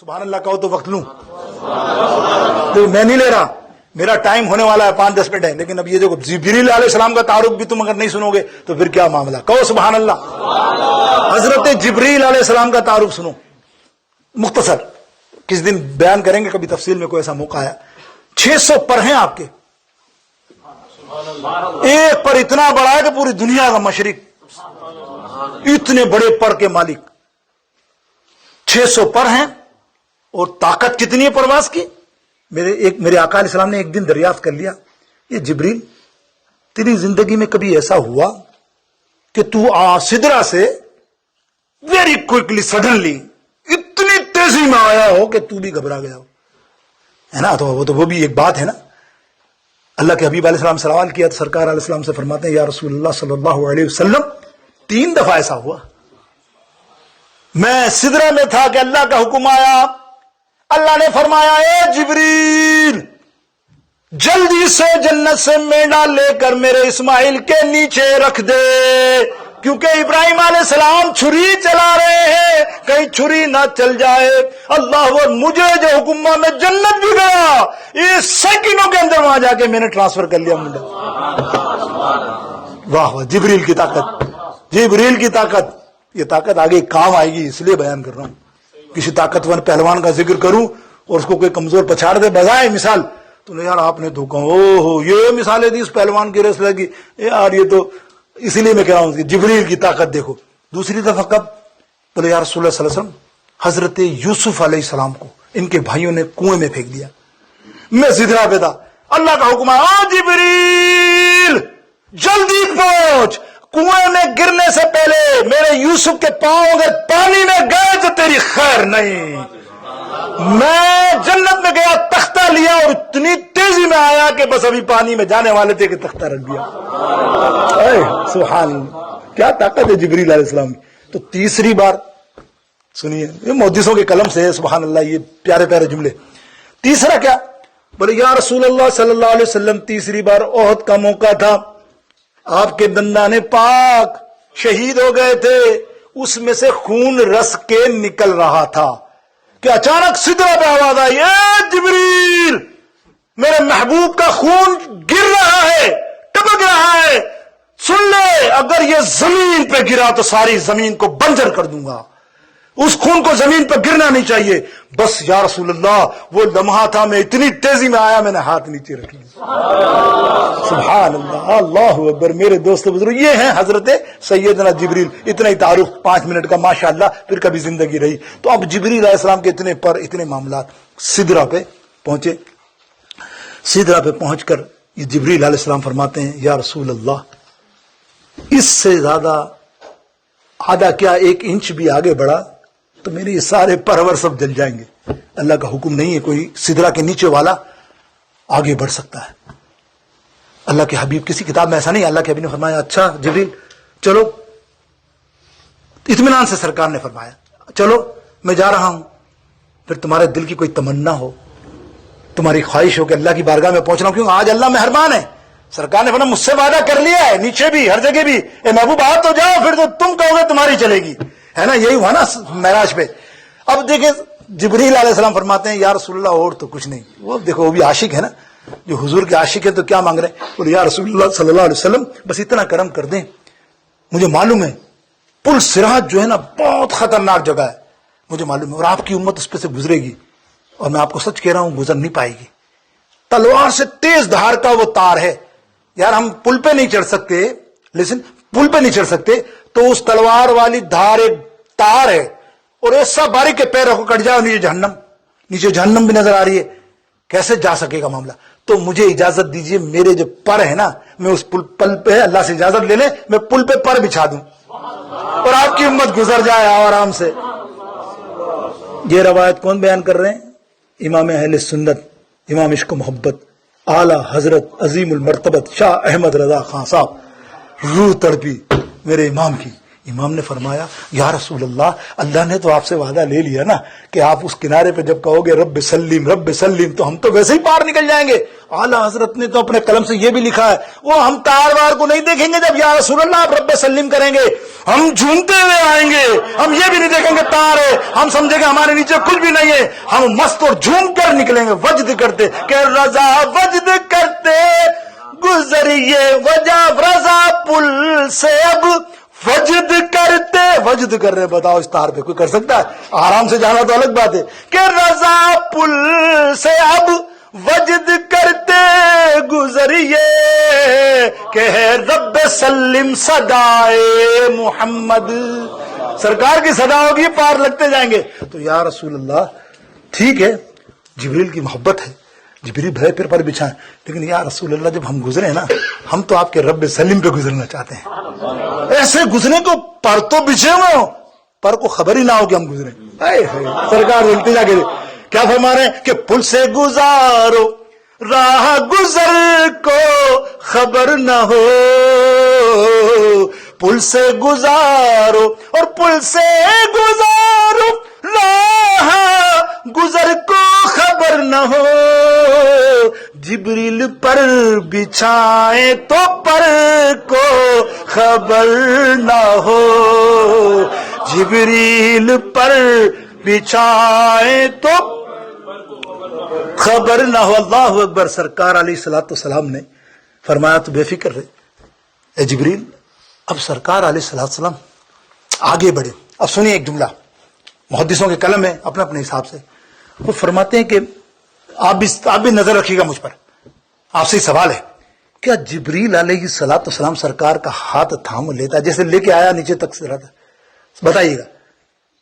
سبحان اللہ کہو تو وقت لوں؟ میں نہیں لے رہا، میرا ٹائم ہونے والا ہے 5-10 منٹ ہے، لیکن اب یہ جو جبریل علیہ السلام کا تعارف بھی تم اگر نہیں سنو گے تو پھر کیا معاملہ؟ کہو سبحان اللہ۔ حضرت جبریل علیہ السلام کا تعارف سنو، مختصر، کس دن بیان کریں گے، کبھی تفصیل میں کوئی ایسا موقع آیا۔ 600 پر ہیں آپ کے، ایک پر اتنا بڑا ہے کہ پوری دنیا کا مشرق، اتنے بڑے پر کے مالک 600 پر ہیں، اور طاقت کتنی ہے پرواز کی؟ میرے آقا علیہ السلام نے ایک دن دریافت کر لیا، یہ جبریل تیری زندگی میں کبھی ایسا ہوا کہ تو سدرا سے ویری کوئکلی سڈنلی اتنی تیزی میں آیا ہو کہ تو بھی گھبرا گیا ہو؟ ہے نا، تو وہ بھی ایک بات ہے نا۔ اللہ کے حبیب علیہ السلام سے سوال کیا تو سرکار علیہ السلام سے فرماتے ہیں یا رسول اللہ صلی اللہ علیہ وسلم 3 دفعہ ایسا ہوا، میں سدرا میں تھا کہ اللہ کا حکم آیا، اللہ نے فرمایا اے جبریل جلدی سے جنت سے مینڈا لے کر میرے اسماعیل کے نیچے رکھ دے، کیونکہ ابراہیم علیہ السلام چھری چلا رہے ہیں، کہیں چھری نہ چل جائے۔ اللہ، اور مجھے جو حکم ہوا میں جنت بھی گیا، یہ سیکنڈوں کے اندر وہاں جا کے میں نے ٹرانسفر کر لیا منڈا۔ واہ واہ، جبریل کی طاقت، جبریل کی طاقت، یہ طاقت آگے کام آئے گی، اس لیے بیان کر رہا ہوں۔ کسی طاقتور پہلوان کا ذکر کروں اور اس کو کوئی کمزور پچھاڑ دے بجائے مثال، تو یار آپ نے تو کہا یہ مثالیں دی اس پہلوان کی رس لگی یار، یہ تو اسی لیے میں کہہ رہا ہوں کہ جبریل کی طاقت دیکھو۔ دوسری دفعہ کب؟ بولے یا رسول اللہ صلی اللہ علیہ وسلم حضرت یوسف علیہ السلام کو ان کے بھائیوں نے کنویں میں پھینک دیا، میں سدرا پہ تھا، اللہ کا حکم آیا جبریل جلدی پہنچ، کنویں میں گرنے سے پہلے میرے یوسف کے پاؤں اگر پانی میں گئے تو تیری خیر نہیں۔ میں جنت میں گیا، تختہ لیا اور اتنی تیزی میں آیا کہ بس ابھی پانی میں جانے والے تھے کہ تختہ رکھ دیا۔ سبحان اللہ، کیا طاقت ہے جبریل علیہ السلام کی۔ تو تیسری بار سنیے، یہ محدثوں کے قلم سے ہے، سبحان اللہ، یہ پیارے پیارے جملے۔ تیسرا کیا؟ بولے یا رسول اللہ صلی اللہ علیہ وسلم تیسری بار احد کا موقع تھا، آپ کے دندان پاک شہید ہو گئے تھے، اس میں سے خون رس کے نکل رہا تھا کہ اچانک سدرا پہ آواز آئی اے جبریل میرے محبوب کا خون گر رہا ہے، ٹپک رہا ہے، سن لے، اگر یہ زمین پہ گرا تو ساری زمین کو بنجر کر دوں گا، اس خون کو زمین پہ گرنا نہیں چاہیے۔ بس یا رسول اللہ وہ لمحہ تھا، میں اتنی تیزی میں آیا میں نے ہاتھ نیچے رکھ لیا۔ سبحان اللہ، اللہ اکبر۔ میرے دوست بزرگ، یہ ہیں حضرت سیدنا جبریل۔ اتنا ہی تعارف 5 منٹ کا ماشاءاللہ، پھر کبھی زندگی رہی۔ تو اب جبریل علیہ السلام کے اتنے پر اتنے معاملات، سدرا پہ پہنچے، سدرا پہ پہنچ کر یہ جبریل علیہ السلام فرماتے ہیں یا رسول اللہ اس سے زیادہ آدھا کیا 1 انچ بھی آگے بڑھا تو میرے یہ سارے پرور سب جل جائیں گے۔ اللہ کا حکم نہیں ہے کوئی سدرا کے نیچے والا آگے بڑھ سکتا ہے۔ اللہ کے حبیب کسی کتاب میں ایسا نہیں، اللہ کے حبیب نے فرمایا اچھا جبریل چلو، اطمینان سے سرکار نے فرمایا چلو میں جا رہا ہوں، پھر تمہارے دل کی کوئی تمنا ہو، تمہاری خواہش ہو کہ اللہ کی بارگاہ میں پہنچنا ہوں، کیونکہ آج اللہ مہربان ہے۔ سرکار نے فرمایا مجھ سے وعدہ کر لیا ہے، نیچے بھی ہر جگہ بھی، اے محبوب آ تو جاؤ، پھر تو تم کہو گے تمہاری چلے گی، ہے نا، یہی ہوا نا معراج پہ۔ اب دیکھیں جبریل علیہ السلام فرماتے ہیں یا رسول اللہ اور تو کچھ نہیں، وہ دیکھو وہ بھی عاشق ہے نا، جو حضور کے عاشق ہیں تو کیا مانگ رہے ہیں، بولے یا رسول اللہ صلی اللہ علیہ وسلم بس اتنا کرم کر دیں، مجھے معلوم ہے پل صراط جو ہے نا بہت خطرناک جگہ ہے، مجھے معلوم ہے، اور آپ کی امت اس پہ سے گزرے گی، اور میں آپ کو سچ کہہ رہا ہوں گزر نہیں پائے گی، تلوار سے تیز دھار کا وہ تار ہے، یار ہم پل پہ نہیں چڑھ سکتے، لیکن پل پہ نہیں چڑھ سکتے تو اس تلوار والی دھار ایک تار ہے، اور ایسا باریک کے پیر رکھو کٹ جاؤ، نیچے جہنم بھی نظر آ رہی ہے، کیسے جا سکے گا معاملہ؟ تو مجھے اجازت دیجئے، میرے جو پر ہے نا میں اس پل پہ اللہ سے اجازت لے لیں، میں پل پہ پر بچھا دوں اور آپ کی امت گزر جائے آرام سے۔ یہ روایت کون بیان کر رہے ہیں؟ امام اہل سنت، امام عشق و محبت، اعلی حضرت عظیم المرتبت شاہ احمد رضا خان صاحب۔ روح تڑپی میرے امام کی، امام نے فرمایا یا رسول اللہ، اللہ نے تو آپ سے وعدہ لے لیا نا کہ آپ اس کنارے پہ جب کہو گے رب سلیم رب سلیم تو ہم تو ویسے ہی پار نکل جائیں گے۔ اعلیٰ حضرت نے تو اپنے قلم سے یہ بھی لکھا ہے، وہ ہم تار وار کو نہیں دیکھیں گے جب یا رسول اللہ آپ رب سلیم کریں گے، ہم جھومتے ہوئے آئیں گے، ہم یہ بھی نہیں دیکھیں گے تار ہے، ہم سمجھیں گے ہمارے نیچے کچھ بھی نہیں ہے، ہم مست اور جھوم کر نکلیں گے، وجد کرتے کہ رضا وجد کرتے گزریے وجہ رضا پل سے اب وجد کرتے، وجد کر رہے، بتاؤ اس تار پہ کوئی کر سکتا ہے؟ آرام سے جانا تو الگ بات ہے کہ رضا پل سے اب وجد کرتے گزریے کہ رب سلم صدائے محمد، سرکار کی صدا ہوگی پار لگتے جائیں گے۔ تو یا رسول اللہ ٹھیک ہے جبریل کی محبت ہے، جبریل بھرے پھر پر بچھائیں، لیکن یا رسول اللہ جب ہم گزرے نا ہم تو آپ کے رب سلیم پہ گزرنا چاہتے ہیں، ایسے گزرے کو پر تو بچھے ہوئے ہو، پر کو خبر ہی نہ ہو کہ ہم گزرے۔ سرکار التجا کے کیا فرما رہے ہیں کہ پل سے گزارو راہ گزر کو خبر نہ ہو، پل سے گزارو اور پل سے گزارو راہ گزر کو خبر نہ ہو، جبریل پر بچھائے تو پر کو خبر نہ ہو، جبریل پر بچھائے تو خبر نہ ہو۔ اللہ اکبر۔ سرکار علیہ الصلوۃ والسلام نے فرمایا تو بے فکر رہے اے جبریل۔ اب سرکار علیہ الصلوۃ والسلام آگے بڑھے۔ اب سنیے ایک جملہ، محدثوں کے قلم ہے اپنے اپنے حساب سے، وہ فرماتے ہیں کہ آپ بھی نظر رکھیے گا مجھ پر، آپ سے سوال ہے کیا جبریل علیہ الصلوۃ والسلام سرکار کا ہاتھ تھام لیتا ہے جیسے لے کے آیا نیچے تک سے رہتا، بتائیے گا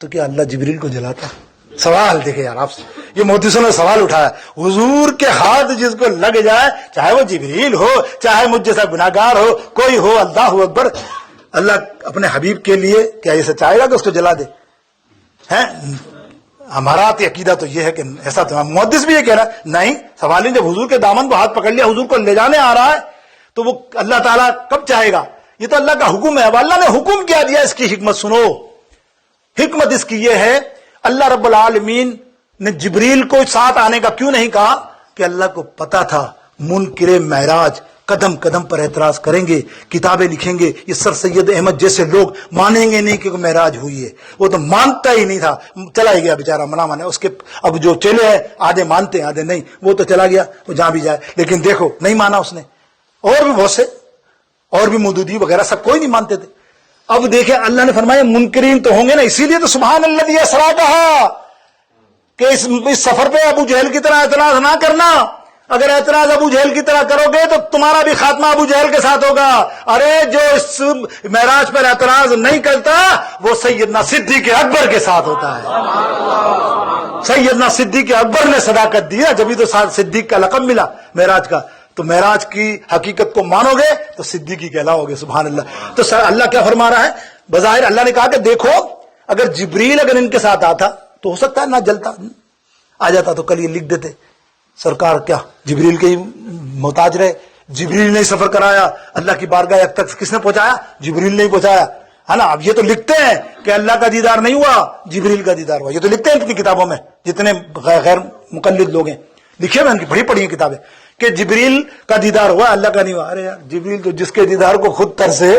تو کیا اللہ جبریل کو جلاتا؟ سوال دیکھیں یار آپ سے، یہ محدثوں نے سوال اٹھایا، حضور کے ہاتھ جس کو لگ جائے چاہے وہ جبریل ہو چاہے مجھ جیسا گناہگار ہو کوئی ہو، اللہ اکبر، اللہ اپنے حبیب کے لیے کیا یہ چاہے گا کہ اس کو جلا دے؟ ہے ہمارا عقیدہ تو یہ ہے کہ ایسا تو محدث بھی یہ کہہ رہا ہے نہیں، سوال ہی جب حضور کے دامن کو ہاتھ پکڑ لیا حضور کو لے جانے آ رہا ہے تو وہ اللہ تعالیٰ کب چاہے گا؟ یہ تو اللہ کا حکم ہے۔ اب اللہ نے حکم کیا دیا، اس کی حکمت سنو۔ حکمت اس کی یہ ہے اللہ رب العالمین نے جبریل کو ساتھ آنے کا کیوں نہیں کہا کہ اللہ کو پتا تھا منکر معراج قدم قدم پر اعتراض کریں گے، کتابیں لکھیں گے، یہ سر سید احمد جیسے لوگ مانیں گے نہیں کہ معراج ہوئی ہے، وہ تو مانتا ہی نہیں تھا، چلا ہی گیا بیچارہ، منع مانے اس کے۔ اب جو چلے ہیں آدھے مانتے ہیں آدھے نہیں، وہ تو چلا گیا، وہ جہاں بھی جائے، لیکن دیکھو نہیں مانا اس نے، اور بھی بہت سے اور بھی مودودی وغیرہ سب کوئی نہیں مانتے تھے۔ اب دیکھیں اللہ نے فرمایا منکرین تو ہوں گے نا، اسی لیے تو سبحان الذی اسریٰ کہا کہ اس سفر پہ ابو جہل کی طرح اعتراض نہ کرنا، اگر اعتراض ابو جہل کی طرح کرو گے تو تمہارا بھی خاتمہ ابو جہل کے ساتھ ہوگا۔ ارے جو اس معراج پر اعتراض نہیں کرتا وہ سیدنا صدیق اکبر کے ساتھ ہوتا ہے۔ سیدنا صدیق اکبر نے صداقت دی، جبھی تو صدیق کا لقب ملا معراج کا، تو معراج کی حقیقت کو مانو گے تو صدیقی کہلاؤ گے۔ سبحان اللہ۔ تو اللہ کیا فرما رہا ہے؟ بظاہر اللہ نے کہا کہ دیکھو اگر جبریل اگر ان کے ساتھ آتا تو ہو سکتا ہے نہ جلتا، آ جاتا تو کل یہ لکھ دیتے سرکار کیا جبریل کے ہی محتاج رہے، جبریل نے سفر کرایا، اللہ کی بارگاہ تک کس نے پہنچایا؟ جبریل نے ہی پہنچایا، ہے نا۔ اب یہ تو لکھتے ہیں کہ اللہ کا دیدار نہیں ہوا جبریل کا دیدار ہوا، یہ تو لکھتے ہیں اپنی کتابوں میں، جتنے غیر مقلد لوگ ہیں لکھے ہوئے ان کی پڑھی ہیں کتابیں کہ جبریل کا دیدار ہوا اللہ کا نہیں ہوا۔ ارے یار جبریل تو جس کے دیدار کو خود ترسے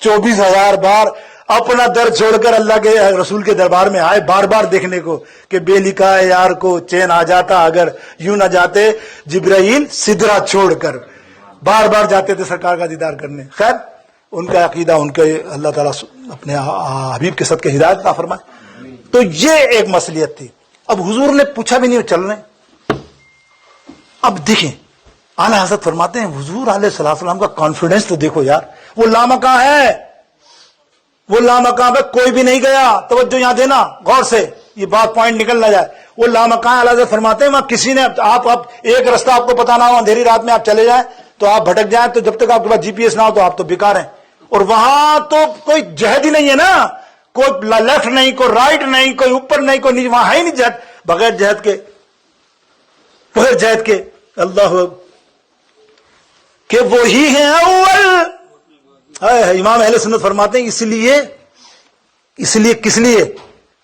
24,000 بار اپنا در چھوڑ کر اللہ کے رسول کے دربار میں آئے بار بار دیکھنے کو کہ بے لکھا ہے یار کو چین آ جاتا اگر یوں نہ جاتے جبرائیل سدرا چھوڑ کر، بار بار جاتے تھے سرکار کا دیدار کرنے۔ خیر ان کا عقیدہ ان کے اللہ تعالیٰ اپنے حبیب کے صدقے ہدایت عطا فرمائے۔ تو یہ ایک مصلیت تھی۔ اب حضور نے پوچھا بھی نہیں چل رہے۔ اب دیکھیں اعلیٰ حضرت فرماتے ہیں حضور علیہ السلام کا کانفیڈنس تو دیکھو یار، وہ لامکاں ہے، وہ لامکاں پہ کوئی بھی نہیں گیا۔ توجہ یہاں دینا غور سے، یہ بات پوائنٹ نکل نہ جائے۔ وہ لامکاں اعلیٰ حضرت فرماتے ہیں وہاں کسی نے آپ ایک رستہ آپ کو پتا نہ ہو، اندھیری رات میں آپ چلے جائیں تو آپ بھٹک جائیں، تو جب تک آپ کے پاس GPS نہ ہو تو آپ تو بیکار ہیں۔ اور وہاں تو کوئی جہد ہی نہیں ہے نا، کوئی لیفٹ نہیں، کوئی رائٹ نہیں، کوئی اوپر نہیں، کوئی نیچے، وہاں ہے ہی نہیں جہد، بغیر جہد کے، بغیر جہد کے۔ اللہ کہ وہی ہیں اول۔ امام اہل سنت فرماتے ہیں اس لیے اس لیے کس لیے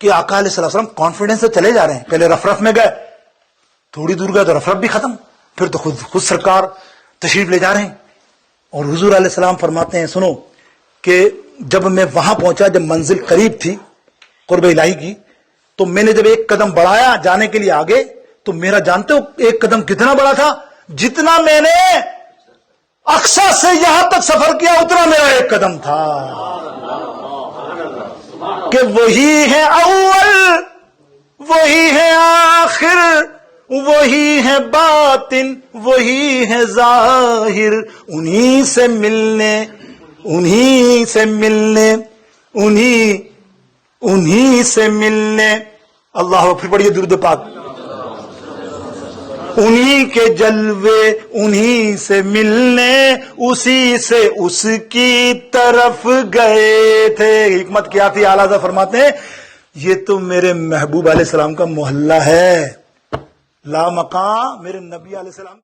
کہ آقا علیہ السلام کانفیڈنس سے چلے جا رہے ہیں. پہلے رف رف میں گئے, تھوڑی دور گئے تو رف رف بھی ختم, پھر تو خود سرکار تشریف لے جا رہے ہیں. اور حضور علیہ السلام فرماتے ہیں سنو کہ جب میں وہاں پہنچا, جب منزل قریب تھی قرب الہی کی, تو میں نے جب ایک قدم بڑھایا جانے کے لیے آگے, تو میرا جانتے ہو ایک قدم کتنا بڑا تھا؟ جتنا میں نے اقصی سے یہاں تک سفر کیا اتنا میرا ایک قدم تھا. کہ وہی ہے اول, وہی ہے آخر, وہی ہے باطن, وہی ہے ظاہر, انہی سے ملنے, انہی سے ملنے, انہی سے ملنے. اللہ پھر پڑھیے درود پاک. انہی کے جلوے انہی سے ملنے, اسی سے اس کی طرف گئے تھے. حکمت کیا تھی؟ اعلیٰ حضرت فرماتے ہیں یہ تو میرے محبوب علیہ السلام کا محلہ ہے, لا مقام میرے نبی علیہ السلام.